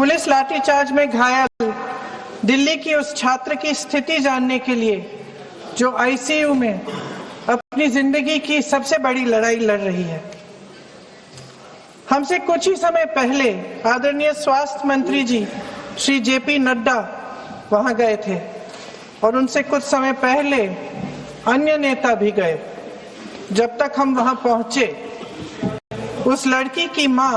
Police lathi charge में घायल दिल्ली की उस छात्र की स्थिति जानने के लिए जो आईसीयू में अपनी जिंदगी की सबसे बड़ी लड़ाई लड़ रही है। हमसे कुछ ही समय पहले आदरणीय स्वास्थ्य मंत्री जी श्री जेपी नड्डा वहां गए थे और उनसे कुछ समय पहले अन्य नेता भी गए। जब तक हम वहां पहुंचे, उस लड़की की मां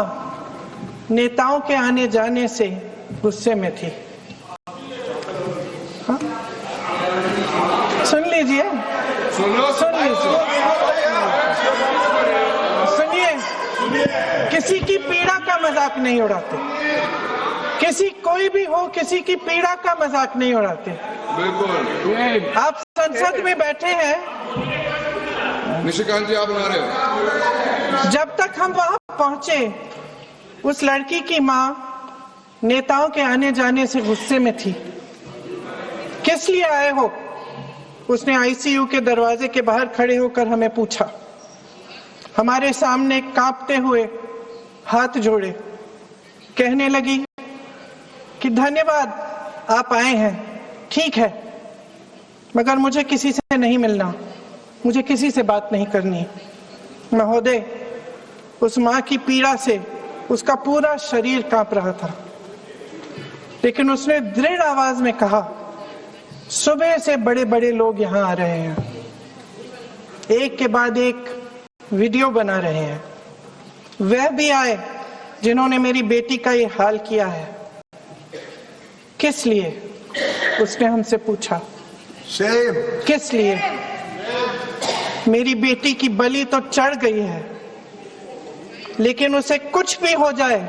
नेताओं के आने जाने से गुस्से में थी। हाँ? सुन लीजिए, सुनिए, किसी की पीड़ा का मजाक नहीं उड़ाते। किसी कोई भी हो, किसी की पीड़ा का मजाक नहीं उड़ाते। बिल्कुल। आप संसद में बैठे हैं, निशिकांत जी आप बना रहे हो। जब तक हम वहां पहुंचे, उस लड़की की मां नेताओं के आने जाने से गुस्से में थी। किस लिए आए हो? उसने आईसीयू के दरवाजे के बाहर खड़े होकर हमें पूछा। हमारे सामने कांपते हुए हाथ जोड़े कहने लगी कि धन्यवाद, आप आए हैं, ठीक है, मगर मुझे किसी से नहीं मिलना, मुझे किसी से बात नहीं करनी। महोदय, उस मां की पीड़ा से उसका पूरा शरीर कांप रहा था, लेकिन उसने दृढ़ आवाज में कहा, सुबह से बड़े बड़े लोग यहाँ आ रहे हैं, एक के बाद एक वीडियो बना रहे हैं। वह भी आए जिन्होंने मेरी बेटी का ये हाल किया है। किस लिए? उसने हमसे पूछा। किस लिए? मेरी बेटी की बलि तो चढ़ गई है, लेकिन उसे कुछ भी हो जाए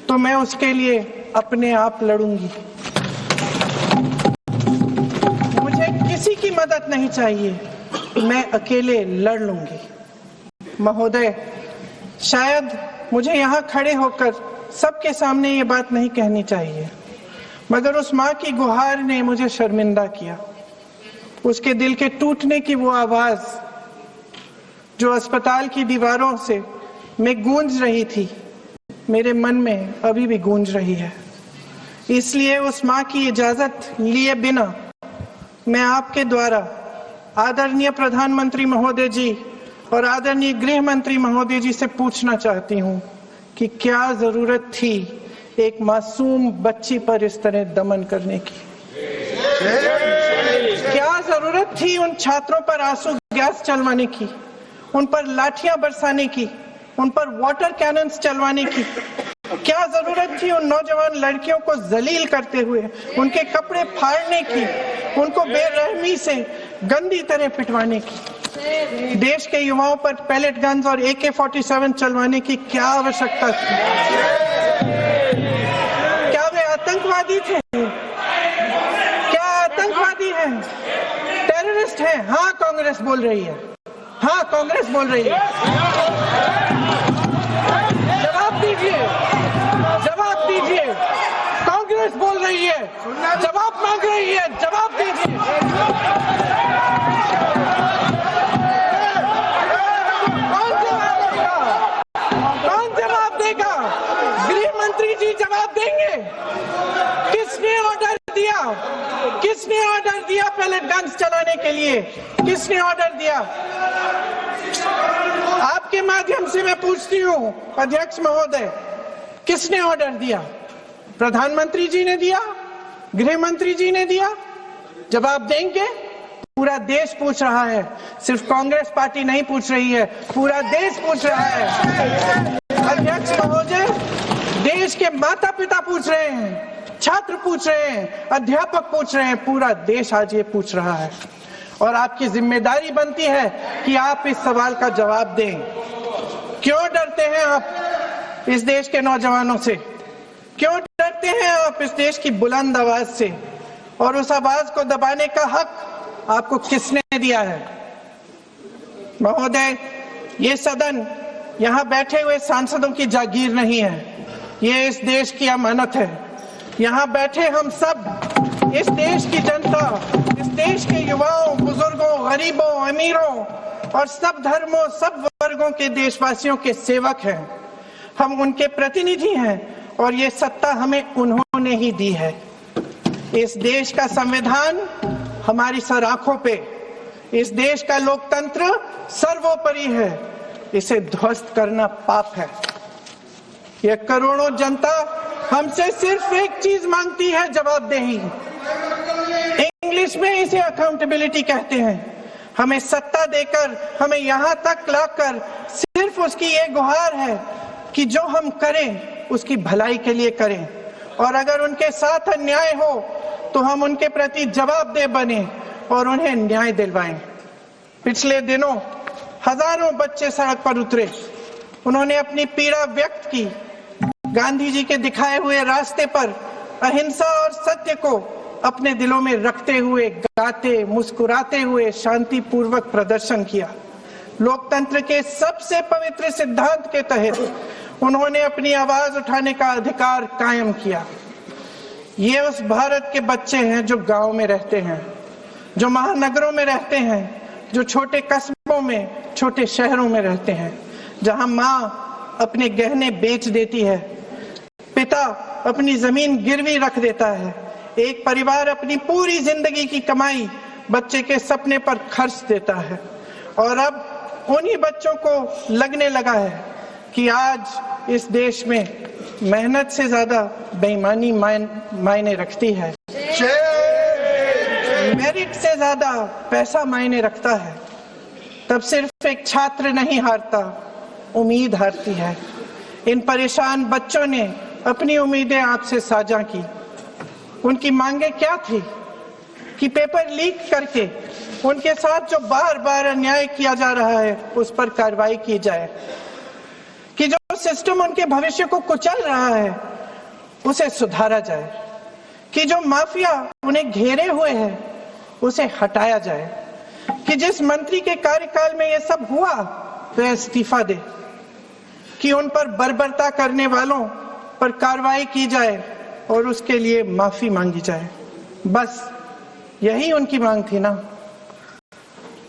तो मैं उसके लिए अपने आप लड़ूंगी। मुझे किसी की मदद नहीं चाहिए, मैं अकेले लड़ लूंगी। महोदय, शायद मुझे यहाँ खड़े होकर सबके सामने ये बात नहीं कहनी चाहिए, मगर उस माँ की गुहार ने मुझे शर्मिंदा किया। उसके दिल के टूटने की वो आवाज जो अस्पताल की दीवारों से में गूंज रही थी, मेरे मन में अभी भी गूंज रही है। इसलिए उस माँ की इजाजत लिए बिना मैं आपके द्वारा आदरणीय प्रधानमंत्री महोदय जी और आदरणीय गृह मंत्री महोदय जी से पूछना चाहती हूँ कि क्या जरूरत थी एक मासूम बच्ची पर इस तरह दमन करने की? क्या जरूरत थी उन छात्रों पर आंसू गैस चलवाने की, उन पर लाठियां बरसाने की, उन पर वाटर कैनन्स चलवाने की? क्या जरूरत थी उन नौजवान लड़कियों को जलील करते हुए उनके कपड़े फाड़ने की, उनको बेरहमी से गंदी तरह पिटवाने की? देश के युवाओं पर पैलेट गन्स और AK-47 चलवाने की क्या आवश्यकता थी? क्या वे आतंकवादी थे? क्या आतंकवादी हैं? टेररिस्ट हैं? हाँ, कांग्रेस बोल रही है। हाँ, कांग्रेस बोल रही है। जवाब दीजिए, जवाब दीजिए। कांग्रेस बोल रही है, जवाब मांग रही है, जवाब दीजिए। कौन जवाब देगा? गृह मंत्री जी जवाब देंगे। किसने ऑर्डर दिया? किसने ऑर्डर दिया पैलेट गन्स चलाने के लिए? किसने ऑर्डर दिया? आपके माध्यम से मैं पूछती हूँ अध्यक्ष महोदय, किसने ऑर्डर दिया? प्रधानमंत्री जी ने दिया? गृह मंत्री जी ने दिया? जवाब देंगे? पूरा देश पूछ रहा है, सिर्फ कांग्रेस पार्टी नहीं पूछ रही है, पूरा देश पूछ रहा है। अध्यक्ष महोदय, देश के माता पिता पूछ रहे हैं, छात्र पूछ रहे हैं, अध्यापक पूछ रहे हैं, पूरा देश आज ये पूछ रहा है। और आपकी जिम्मेदारी बनती है कि आप इस सवाल का जवाब दें। क्यों डरते हैं आप इस देश के नौजवानों से? क्यों डरते हैं आप इस देश की बुलंद आवाज से? और उस आवाज को दबाने का हक आपको किसने दिया है? महोदय, ये सदन यहाँ बैठे हुए सांसदों की जागीर नहीं है, ये इस देश की अमानत है। यहाँ बैठे हम सब इस देश की जनता, इस देश के युवाओं, बुजुर्गों, गरीबों, अमीरों और सब धर्मों, सब वर्गों के देशवासियों के सेवक हैं। हम उनके प्रतिनिधि हैं और ये सत्ता हमें उन्होंने ही दी है। इस देश का संविधान हमारी सर आंखों पे, इस देश का लोकतंत्र सर्वोपरि है। इसे ध्वस्त करना पाप है। यह करोड़ों जनता हमसे सिर्फ एक चीज मांगती है, जवाबदेही। इंग्लिश में इसे अकाउंटेबिलिटी कहते हैं। हमें सत्ता देकर, हमें यहां तक लाकर सिर्फ उसकी ये गुहार है कि जो हम करें उसकी भलाई के लिए करें, और अगर उनके साथ अन्याय हो तो हम उनके प्रति जवाबदेह बने और उन्हें न्याय दिलवाएं। पिछले दिनों हजारों बच्चे सड़क पर उतरे। उन्होंने अपनी पीड़ा व्यक्त की। गांधी जी के दिखाए हुए रास्ते पर अहिंसा और सत्य को अपने दिलों में रखते हुए, गाते मुस्कुराते हुए शांतिपूर्वक प्रदर्शन किया। लोकतंत्र के सबसे पवित्र सिद्धांत के तहत उन्होंने अपनी आवाज उठाने का अधिकार कायम किया। ये उस भारत के बच्चे हैं जो गांव में रहते हैं, जो महानगरों में रहते हैं, जो छोटे कस्बों में, छोटे शहरों में रहते हैं, जहां माँ अपने गहने बेच देती है, पिता अपनी जमीन गिरवी रख देता है, एक परिवार अपनी पूरी जिंदगी की कमाई बच्चे के सपने पर खर्च देता है। और अब उन्हीं बच्चों को लगने लगा है कि आज इस देश में मेहनत से ज्यादा बेईमानी मायने रखती है, मेरिट से ज्यादा पैसा मायने रखता है। तब सिर्फ एक छात्र नहीं हारता, उम्मीद हारती है। इन परेशान बच्चों ने अपनी उम्मीदें आपसे साझा की। उनकी मांगे क्या थी? कि पेपर लीक करके उनके साथ जो बार बार अन्याय किया जा रहा है उस पर कार्रवाई की जाए, कि जो सिस्टम उनके भविष्य को कुचल रहा है उसे सुधारा जाए, कि जो माफिया उन्हें घेरे हुए है उसे हटाया जाए, कि जिस मंत्री के कार्यकाल में ये सब हुआ वह इस्तीफा दे, कि उन पर बर्बरता करने वालों पर कार्रवाई की जाए और उसके लिए माफी मांगी जाए। बस यही उनकी मांग थी ना,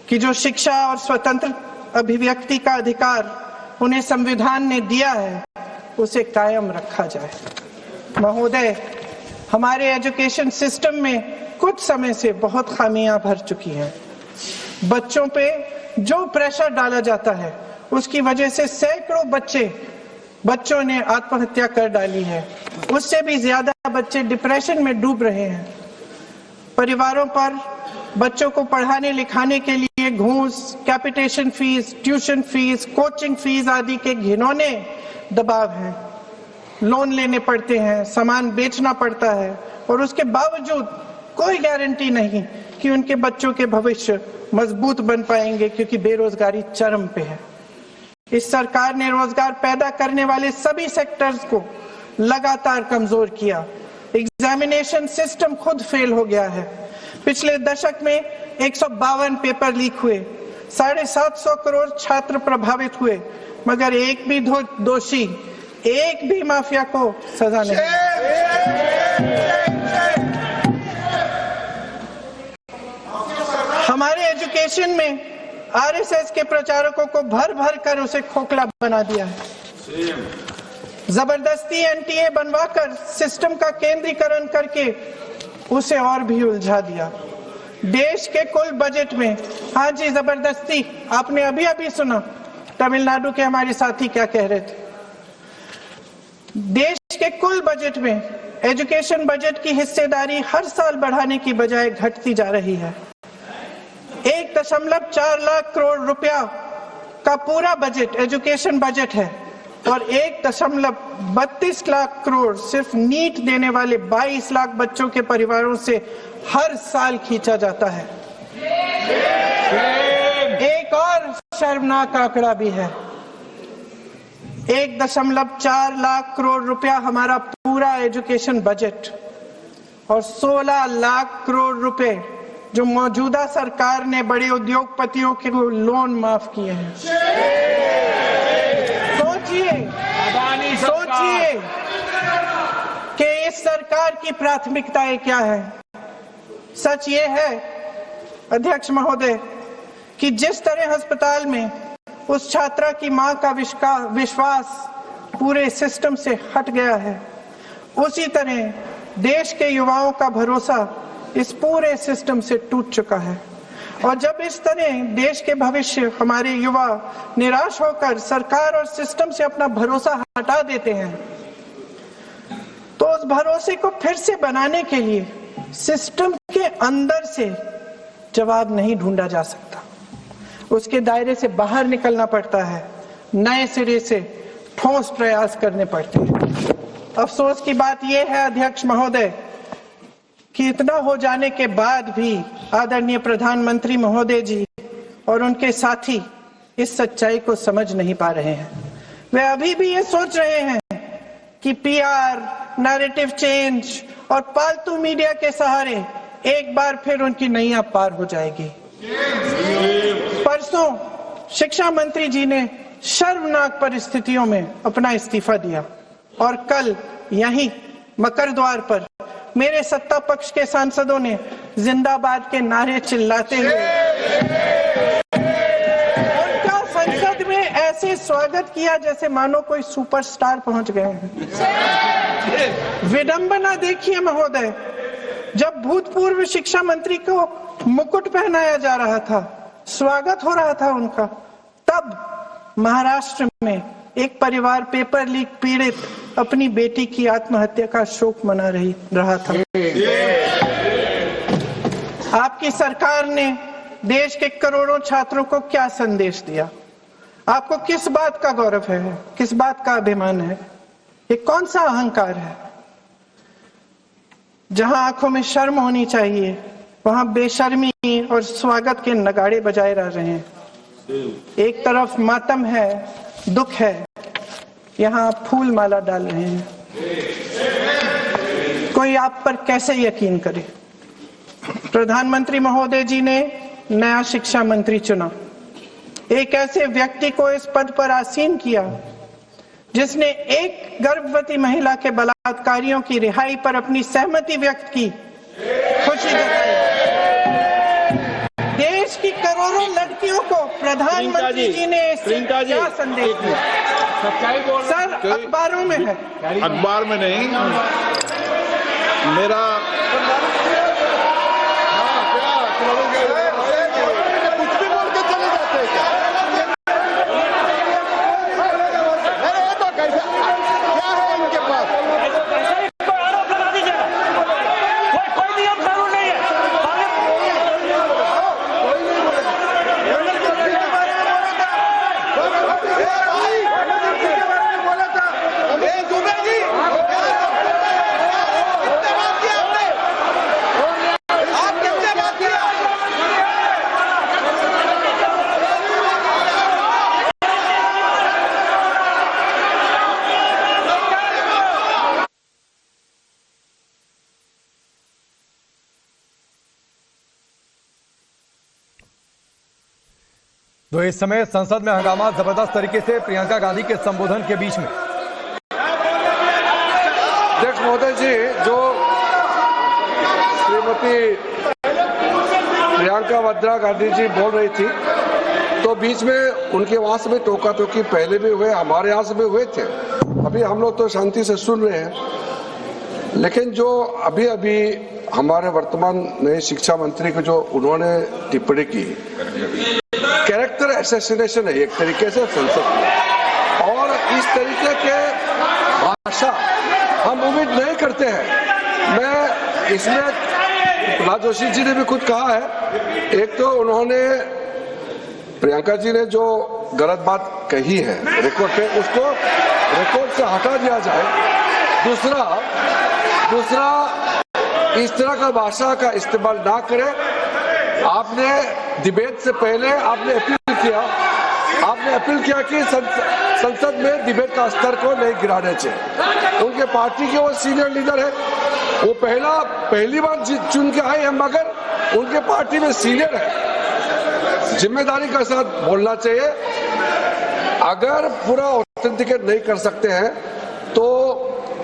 कि जो शिक्षा और स्वतंत्र अभिव्यक्ति का अधिकार उन्हें संविधान ने दिया है उसे कायम रखा जाए। महोदय, हमारे एजुकेशन सिस्टम में कुछ समय से बहुत खामियां भर चुकी हैं। बच्चों पे जो प्रेशर डाला जाता है उसकी वजह से सैकड़ों बच्चों ने आत्महत्या कर डाली है। उससे भी ज्यादा बच्चे डिप्रेशन में डूब रहे हैं। परिवारों पर बच्चों को पढ़ाने लिखाने के लिए घूस, capitation fees, tuition fees, coaching fees आदि के घिनौने दबाव हैं। लोन लेने पड़ते हैं, सामान बेचना पड़ता है और उसके बावजूद कोई गारंटी नहीं कि उनके बच्चों के भविष्य मजबूत बन पाएंगे, क्योंकि बेरोजगारी चरम पे है। इस सरकार ने रोजगार पैदा करने वाले सभी सेक्टर्स को लगातार कमजोर किया। एग्जामिनेशन सिस्टम खुद फेल हो गया है। पिछले दशक में 152 पेपर लीक हुए, 750 करोड़ छात्र प्रभावित हुए, मगर एक भी दोषी, एक भी माफिया को सजा नहीं। हमारे एजुकेशन में आरएसएस के प्रचारकों को भर भर कर उसे खोखला बना दिया है। जबरदस्ती एनटीए बनवाकर सिस्टम का केंद्रीकरण करके उसे और भी उलझा दिया। देश के कुल बजट में, हाँ जी जबरदस्ती, आपने अभी अभी सुना तमिलनाडु के हमारे साथी क्या कह रहे थे। देश के कुल बजट में एजुकेशन बजट की हिस्सेदारी हर साल बढ़ाने की बजाय घटती जा रही है। 1.4 लाख करोड़ रुपया का पूरा बजट एजुकेशन बजट है और 1.32 लाख करोड़ सिर्फ नीट देने वाले 22 लाख बच्चों के परिवारों से हर साल खींचा जाता है। एक और शर्मनाक आंकड़ा भी है। 1.4 लाख करोड़ रुपया हमारा पूरा एजुकेशन बजट और 16 लाख करोड़ रुपए जो मौजूदा सरकार ने बड़े उद्योगपतियों के लोन माफ किए हैं। सोचिए कि इस सरकार की प्राथमिकताएं क्या है। सच ये है अध्यक्ष महोदय कि जिस तरह अस्पताल में उस छात्रा की मां का विश्वास पूरे सिस्टम से हट गया है, उसी तरह देश के युवाओं का भरोसा इस पूरे सिस्टम से टूट चुका है। और जब इस तरह देश के भविष्य हमारे युवा निराश होकर सरकार और सिस्टम से अपना भरोसा हटा देते हैं, तो उस भरोसे को फिर से बनाने के लिए सिस्टम के अंदर से जवाब नहीं ढूंढा जा सकता, उसके दायरे से बाहर निकलना पड़ता है, नए सिरे से ठोस प्रयास करने पड़ते हैं। अफसोस की बात यह है अध्यक्ष महोदय कि इतना हो जाने के बाद भी आदरणीय प्रधानमंत्री महोदय जी और उनके साथी इस सच्चाई को समझ नहीं पा रहे हैं। वे अभी भी ये सोच रहे हैं कि पीआर, नैरेटिव चेंज और पालतू मीडिया के सहारे एक बार फिर उनकी नैया पार हो जाएगी। परसों शिक्षा मंत्री जी ने शर्मनाक परिस्थितियों में अपना इस्तीफा दिया और कल यहीं मकर द्वार पर मेरे सत्ता पक्ष के सांसदों ने जिंदाबाद के नारे चिल्लाते हुए उनका संसद में ऐसे स्वागत किया जैसे मानो कोई सुपरस्टार पहुंच गए हैं। विडंबना देखिए महोदय, जब भूतपूर्व शिक्षा मंत्री को मुकुट पहनाया जा रहा था, स्वागत हो रहा था उनका, तब महाराष्ट्र में एक परिवार पेपर लीक पीड़ित अपनी बेटी की आत्महत्या का शोक मना रहा था। आपकी सरकार ने देश के करोड़ों छात्रों को क्या संदेश दिया? आपको किस बात का गौरव है, किस बात का अभिमान है? ये कौन सा अहंकार है? जहां आंखों में शर्म होनी चाहिए वहां बेशर्मी और स्वागत के नगाड़े बजाए रह रहे हैं। एक तरफ मातम है, दुख है, यहाँ फूल माला डाल रहे हैं। कोई आप पर कैसे यकीन करे? प्रधानमंत्री महोदय जी ने नया शिक्षा मंत्री चुना, एक ऐसे व्यक्ति को इस पद पर आसीन किया जिसने एक गर्भवती महिला के बलात्कारियों की रिहाई पर अपनी सहमति व्यक्त की, खुशी जताई। देश की करोड़ों लड़कियों को प्रधानमंत्री जी ने क्या संदेश दिया? सर, अखबारों में है, अखबार में नहीं। मेरा कुछ भी बोल के चले जाते हैं क्या? तो कैसे क्या है इनके पास? आरोप लगा दीजिएगा, कोई नियम कानून नहीं है। तो इस समय संसद में हंगामा जबरदस्त तरीके से प्रियंका गांधी के संबोधन के बीच में। अध्यक्ष महोदय जी, जो श्रीमती प्रियंका वाड्रा गांधी जी बोल रही थी, तो बीच में उनके वहां से भी टोका टोकी पहले भी हुए, हमारे यहाँ से भी हुए थे। अभी हम लोग तो शांति से सुन रहे हैं, लेकिन जो अभी अभी हमारे वर्तमान नए शिक्षा मंत्री को जो उन्होंने टिप्पणी की, कैरेक्टर असैसिनेशन है एक तरीके से संसद में, और इस तरीके के भाषा हम उम्मीद नहीं करते हैं। मैं इसमें प्रहलाद जोशी जी ने भी खुद कहा है, एक तो उन्होंने प्रियंका जी ने जो गलत बात कही है रिकॉर्ड पे, उसको रिकॉर्ड से हटा दिया जाए। दूसरा इस तरह का भाषा का इस्तेमाल ना करें। आपने डिबेट से पहले आपने अपील किया कि संसद में डिबेट का स्तर को नहीं गिराने चाहिए। उनके पार्टी के वो सीनियर लीडर है, वो पहली बार चुन के आए हैं, मगर उनके पार्टी में सीनियर है। जिम्मेदारी के साथ बोलना चाहिए। अगर पूरा ऑथेंटिकेट नहीं कर सकते हैं तो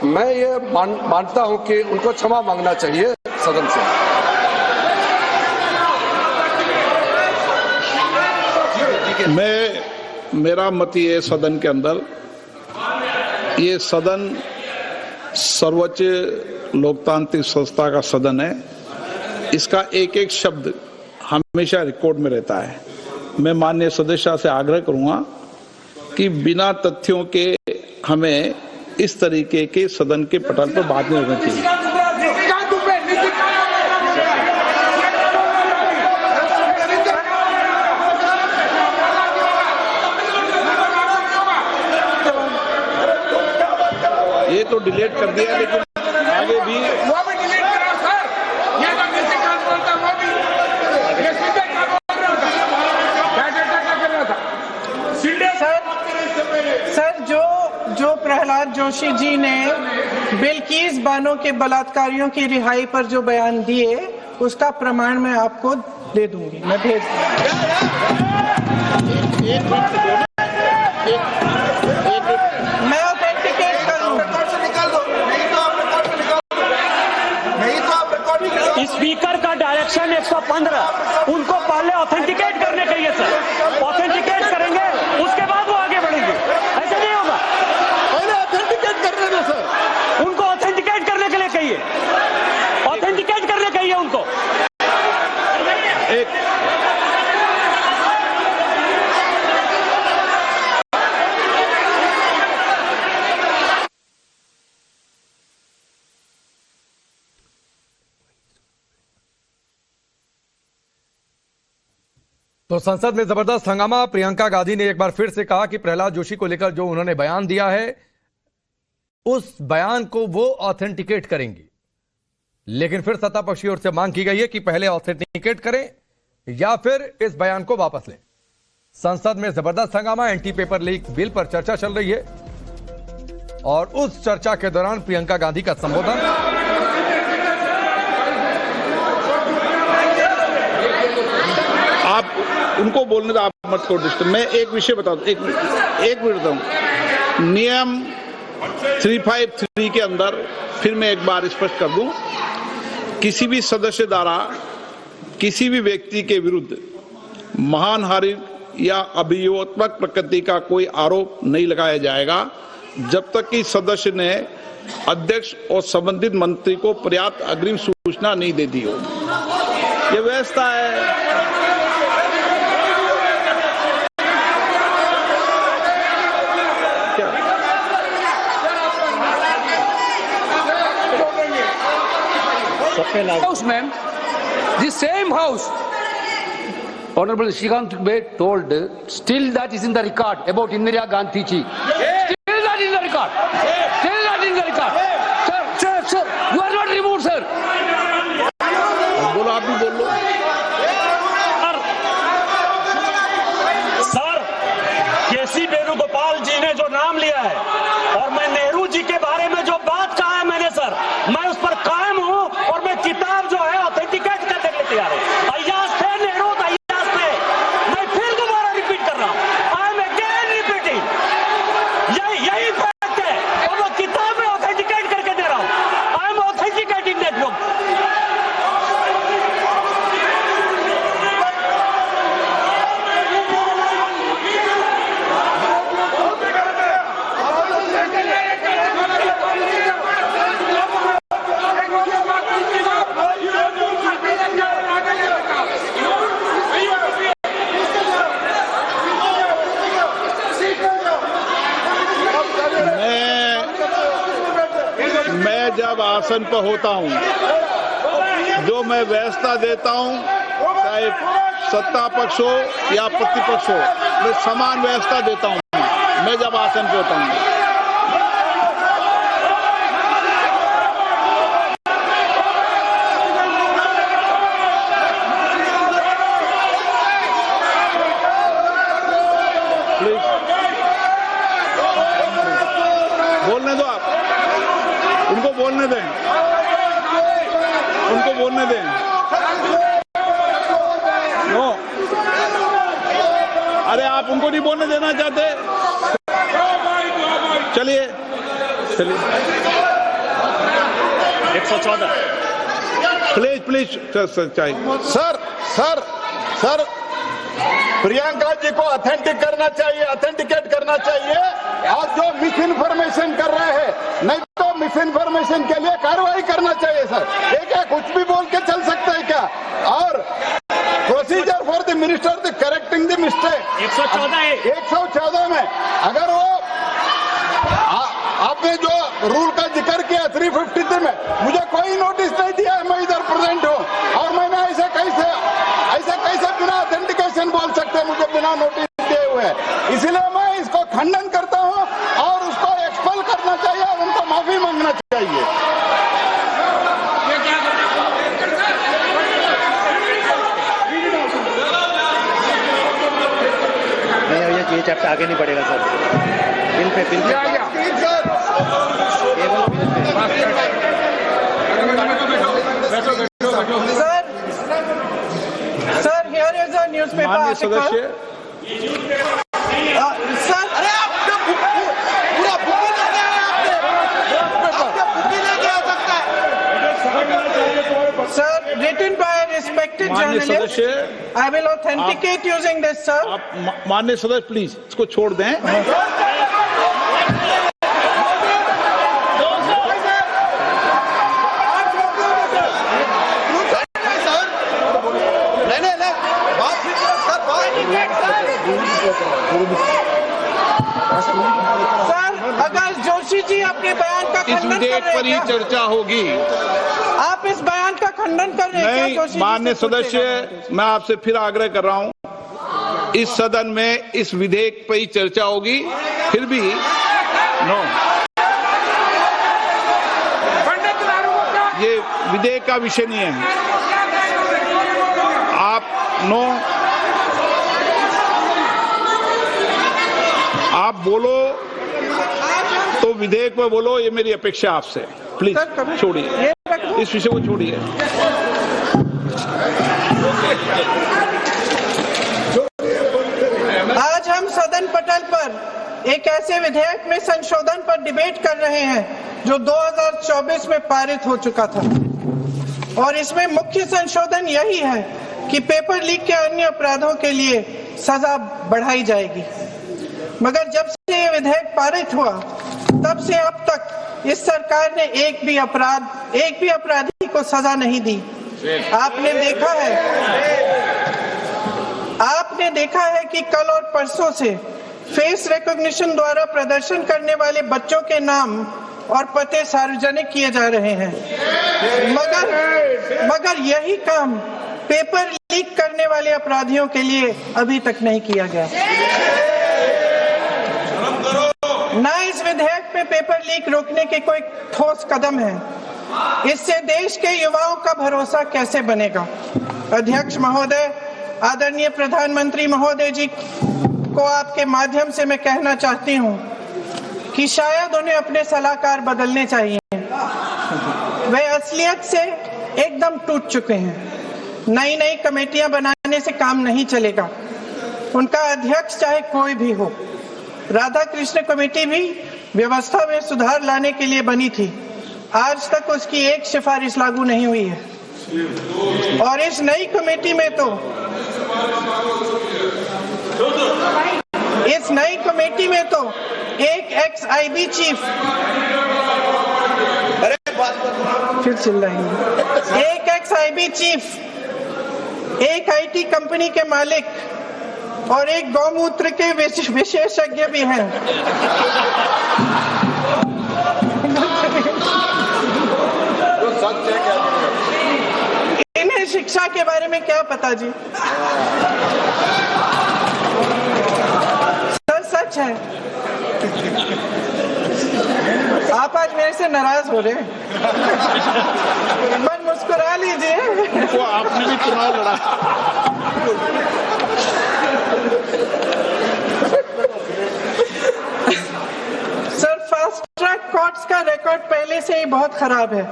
मैं ये मानता हूं कि उनको क्षमा मांगना चाहिए सदन से। मेरा मत ये सदन के अंदर, ये सदन सर्वोच्च लोकतांत्रिक संस्था का सदन है, इसका एक एक शब्द हमेशा रिकॉर्ड में रहता है। मैं माननीय सदस्य से आग्रह करूंगा कि बिना तथ्यों के हमें इस तरीके के सदन के पटल पर बात नहीं होनी चाहिए। ये तो डिलीट कर दिया, लेकिन आगे भी सर जो प्रहलाद जोशी जी ने बिल्किस बानो के बलात्कारियों की रिहाई पर जो बयान दिए, उसका प्रमाण मैं आपको दे दूंगी, मैं भेज मैं ऑथेंटिकेट करूं। स्पीकर का डायरेक्शन 115, उनको पहले ऑथेंटिकेट करने के लिए सर, ऑथेंटिकेट करेंगे उसके बाद वो आगे बढ़ेंगे, ऐसा नहीं होगा। पहले ऑथेंटिकेट कर रहे हैं सर, उनको ऑथेंटिकेट करने के लिए कहिए, ऑथेंटिकेट करने कहिए उनको। तो संसद में जबरदस्त हंगामा। प्रियंका गांधी ने एक बार फिर से कहा कि प्रहलाद जोशी को लेकर जो उन्होंने बयान दिया है, उस बयान को वो ऑथेंटिकेट करेंगी। लेकिन फिर सत्तापक्ष की ओर से मांग की गई है कि पहले ऑथेंटिकेट करें या फिर इस बयान को वापस लें। संसद में जबरदस्त हंगामा। एंटी पेपर लीक बिल पर चर्चा चल रही है और उस चर्चा के दौरान प्रियंका गांधी का संबोधन। आप उनको बोलने का आप मत करो डिस्टर्ब। मैं एक विषय बता दूं, एक मिनट बताऊं। नियम 353 के अंदर फिर मैं एक बार स्पष्ट कर दूं, किसी भी सदस्य द्वारा किसी भी व्यक्ति के विरुद्ध मानहानि या अभियोगात्मक प्रकृति का कोई आरोप नहीं लगाया जाएगा जब तक कि सदस्य ने अध्यक्ष और संबंधित मंत्री को पर्याप्त अग्रिम सूचना नहीं दे दी हो। यह व्यवस्था है। House, ma'am, the same house, Honorable Shrikant Trivedi told, still that is in the record about Indira Gandhi ji. Still that is in the record. Still that is in the record. Sir, you are not removed, sir. बोलो, आप भी बोल लो। Sir, केसी वेणुगोपाल जी ने जो नाम लिया है और मैं नेहरू जी के बारे में जो बात कहा है मैंने, सर, मैं उस पर कायम हूं और मैं किताब जो है ऑथेंटिकेट करने के लिए तैयार हूं। अय्याज थे नेहरू, अय्याज थे। मैं फिर दोबारा रिपीट कर रहा हूं, आई एम अगेन रिपीटिंग। यही फैक्ट है और मैं किताब में ऑथेंटिकेट करके दे रहा हूं। I am authenticating that book. मैं जब आसन पर होता हूं, जो मैं व्यवस्था देता हूं, चाहे सत्ता पक्ष हो या प्रतिपक्ष हो, मैं समान व्यवस्था देता हूं। मैं जब आसन पर होता हूं, बोलने दो, आप उनको बोलने दें, उनको बोलने दें। नो, अरे आप उनको नहीं बोलने देना चाहते? चलिए 114 प्लीज चाहिए। सर प्रियंका जी को ऑथेंटिक करना चाहिए, ऑथेंटिकेट करना चाहिए। और जो मिस इन्फॉर्मेशन कर रहे हैं, नहीं तो मिस इन्फॉर्मेशन के लिए कार्रवाई करना चाहिए सर। ये क्या कुछ भी बोल के चल सकता है क्या? और procedure for the minister the correcting the mistake 114 में अगर वो आपने जो रूल का जिक्र किया 353 में, मुझे कोई नोटिस नहीं दिया है, मैं इधर प्रेजेंट हूँ और मैंने ऐसे कैसे बिना ऑथेंटिकेशन बोल सकते, मुझे बिना नोटिस दिए हुए। इसलिए मैं इसको खंडन करता हूँ और उसको एक्सपेल करना चाहिए और उनको माफी मांगना चाहिए। नहीं, ये चैप्टर आगे नहीं बढ़ेगा sir. Bill pay sir here is a newspaper माननीय आर्टिकल। सदस्य, सर अरे आपने पूरा बुक ही लेके आए, आपने बुक ही लेके आ सकता है सर। रिटन बाय रिस्पेक्टेड माननीय जर्नलिस्ट, सदस्य, I will authenticate using this sir. आप माननीय सदस्य प्लीज इसको छोड़ दें। सर अगर जोशी जी अपने बयान का इस खंडन कर विधेयक रहे पर ही हैं क्या? चर्चा होगी। आप इस बयान का खंडन कर रहे हैं क्या नहीं, जोशी जी? माननीय से पूछेगा। सदस्य, मैं आपसे फिर आग्रह कर रहा हूं, इस सदन में इस विधेयक पर ही चर्चा होगी। फिर भी नो, ये विधेयक का विषय नहीं है। आप नो, आप बोलो तो विधेयक पर बोलो, ये मेरी अपेक्षा आपसे। प्लीज छोड़िए, इस विषय को छोड़िए। आज हम सदन पटल पर एक ऐसे विधेयक में संशोधन पर डिबेट कर रहे हैं जो 2024 में पारित हो चुका था और इसमें मुख्य संशोधन यही है कि पेपर लीक के अन्य अपराधों के लिए सजा बढ़ाई जाएगी। मगर जब से ये विधेयक पारित हुआ तब से अब तक इस सरकार ने एक भी अपराधी को सजा नहीं दी। आपने देखा है कि कल और परसों से फेस रिकॉग्निशन द्वारा प्रदर्शन करने वाले बच्चों के नाम और पते सार्वजनिक किए जा रहे हैं, मगर यही काम पेपर लीक करने वाले अपराधियों के लिए अभी तक नहीं किया गया। ना इस विधेयक में पेपर लीक रोकने के कोई ठोस कदम है। इससे देश के युवाओं का भरोसा कैसे बनेगा? अध्यक्ष महोदय, आदरणीय प्रधानमंत्री महोदय जी को आपके माध्यम से मैं कहना चाहती हूं कि शायद उन्हें अपने सलाहकार बदलने चाहिए। वे असलियत से एकदम टूट चुके हैं। नई कमेटियां बनाने से काम नहीं चलेगा। उनका अध्यक्ष चाहे कोई भी हो। राधा कृष्ण कमेटी भी व्यवस्था में सुधार लाने के लिए बनी थी। आज तक उसकी एक सिफारिश लागू नहीं हुई है और इस नई कमेटी में तो एक एक्स-आईबी चीफ, फिर चिल्लाएंगे, एक एक्स-आईबी चीफ, एक आईटी कंपनी के मालिक और एक गौमूत्र के विशेषज्ञ भी हैं। इन्हें शिक्षा के बारे में क्या पता जी? सच है। आप आज मेरे से नाराज हो रहे हैं। मन मुस्कुरा लीजिए। तो आपने भी चुनाव लड़ा। सर, फास्ट ट्रैक कोर्ट्स का रिकॉर्ड पहले से ही बहुत खराब है।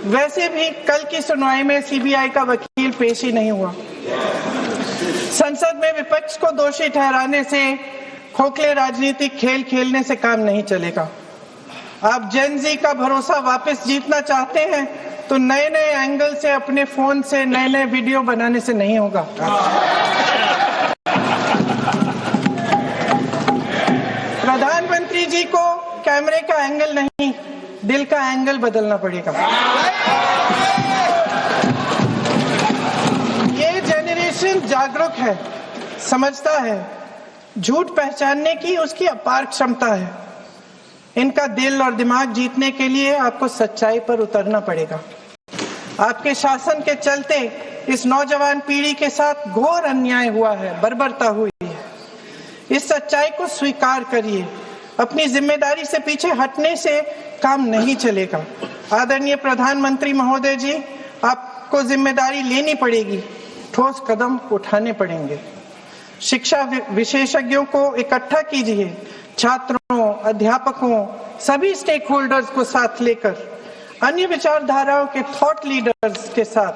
वैसे भी कल की सुनवाई में सीबीआई का वकील पेश ही नहीं हुआ। संसद में विपक्ष को दोषी ठहराने से, खोखले राजनीतिक खेल खेलने से काम नहीं चलेगा। आप जेन जी का भरोसा वापस जीतना चाहते हैं तो नए एंगल से अपने फोन से नए वीडियो बनाने से नहीं होगा। प्रधानमंत्री जी को कैमरे का एंगल नहीं, दिल का एंगल बदलना पड़ेगा। ये जेनरेशन जागरूक है, समझता है, झूठ पहचानने की उसकी अपार क्षमता है। इनका दिल और दिमाग जीतने के लिए आपको सच्चाई पर उतरना पड़ेगा। आपके शासन के चलते इस नौजवान पीढ़ी के साथ घोर अन्याय हुआ है, बर्बरता हुई है। इस सच्चाई को स्वीकार करिए। अपनी जिम्मेदारी से पीछे हटने से काम नहीं चलेगा। आदरणीय प्रधानमंत्री महोदय जी, आपको जिम्मेदारी लेनी पड़ेगी, ठोस कदम उठाने पड़ेंगे। शिक्षा विशेषज्ञों को इकट्ठा कीजिए, छात्रों, अध्यापकों, सभी स्टेक होल्डर्स को साथ लेकर, अन्य विचारधाराओं के थॉट लीडर्स के साथ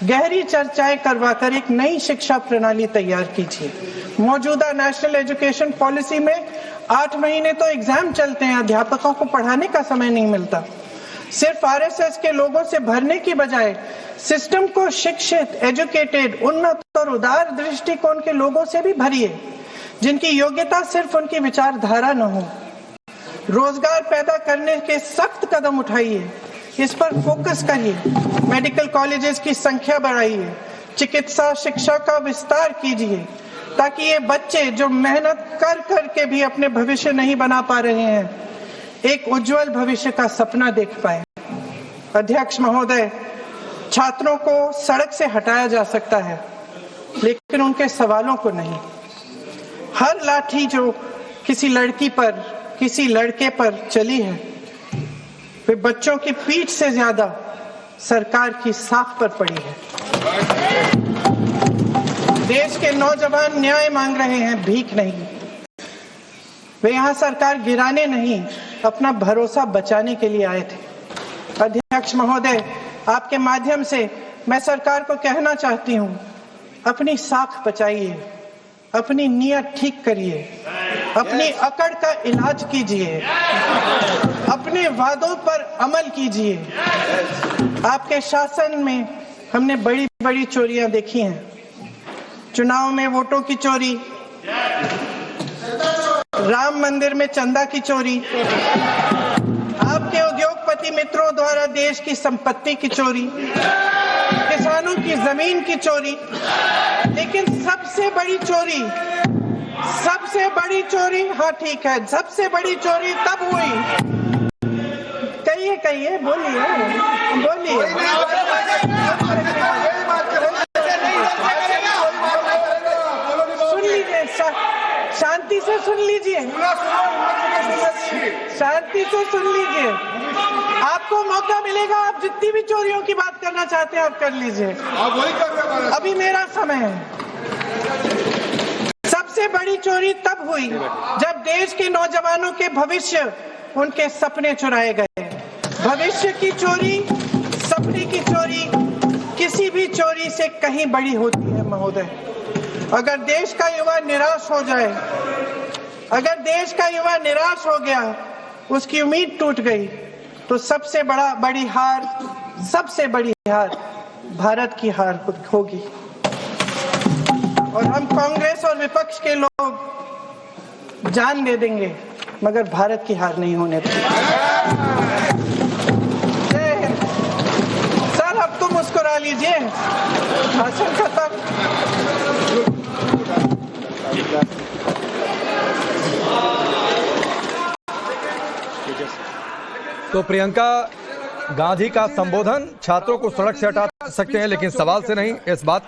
गहरी चर्चाएं करवाकर एक नई शिक्षा प्रणाली तैयार कीजिए। मौजूदा नेशनल एजुकेशन पॉलिसी में 8 महीने तो एग्जाम चलते हैं, अध्यापकों को पढ़ाने का समय नहीं मिलता। सिर्फ आरएसएस के लोगों से भरने की बजाय सिस्टम को शिक्षित, एजुकेटेड, उन्नत और उदार दृष्टिकोण के लोगों से भी भरिए, जिनकी योग्यता सिर्फ उनकी विचारधारा न हो। रोजगार पैदा करने के सख्त कदम उठाइए, इस पर फोकस करिए। मेडिकल कॉलेजेस की संख्या बढ़ाइए, चिकित्सा शिक्षा का विस्तार कीजिए, ताकि ये बच्चे जो मेहनत कर कर के भी अपने भविष्य नहीं बना पा रहे हैं, एक उज्जवल भविष्य का सपना देख पाए। अध्यक्ष महोदय, छात्रों को सड़क से हटाया जा सकता है, लेकिन उनके सवालों को नहीं। हर लाठी जो किसी लड़की पर, किसी लड़के पर चली है, वे बच्चों की पीठ से ज्यादा सरकार की साख पर पड़ी है। देश के नौजवान न्याय मांग रहे हैं, भीख नहीं। वे यहाँ सरकार गिराने नहीं, अपना भरोसा बचाने के लिए आए थे। अध्यक्ष महोदय, आपके माध्यम से मैं सरकार को कहना चाहती हूँ, अपनी साख बचाइए, अपनी नीयत ठीक करिए, अपनी अकड़ का इलाज कीजिए, अपने वादों पर अमल कीजिए। आपके शासन में हमने बड़ी बड़ी चोरियां देखी हैं। चुनाव में वोटों की चोरी, राम मंदिर में चंदा की चोरी, आपके उद्योगपति मित्रों द्वारा देश की संपत्ति की चोरी, किसानों की जमीन की चोरी, लेकिन सबसे बड़ी चोरी, हाँ ठीक है, सबसे बड़ी चोरी तब हुई। कहिए, बोलिए। सुन लीजिए, शांति से सुन लीजिए, शांति से सुन लीजिए। आपको मौका मिलेगा, आप जितनी भी चोरियों की बात करना चाहते हैं आप कर लीजिए, अभी मेरा समय है। सबसे बड़ी चोरी तब हुई जब देश के नौजवानों के भविष्य, उनके सपने चुराए गए। भविष्य की चोरी, सपने की चोरी किसी भी चोरी से कहीं बड़ी होती है महोदय। अगर देश का युवा निराश हो जाए, अगर देश का युवा निराश हो गया, उसकी उम्मीद टूट गई, तो सबसे बड़ी हार भारत की हार होगी। और हम कांग्रेस और विपक्ष के लोग जान दे देंगे, मगर भारत की हार नहीं होने देंगे। सर, अब तो मुस्कुरा लीजिए, भाषण खत्म। तो प्रियंका गांधी का संबोधन, छात्रों को सड़क से हटा सकते हैं लेकिन सवाल से नहीं, इस बात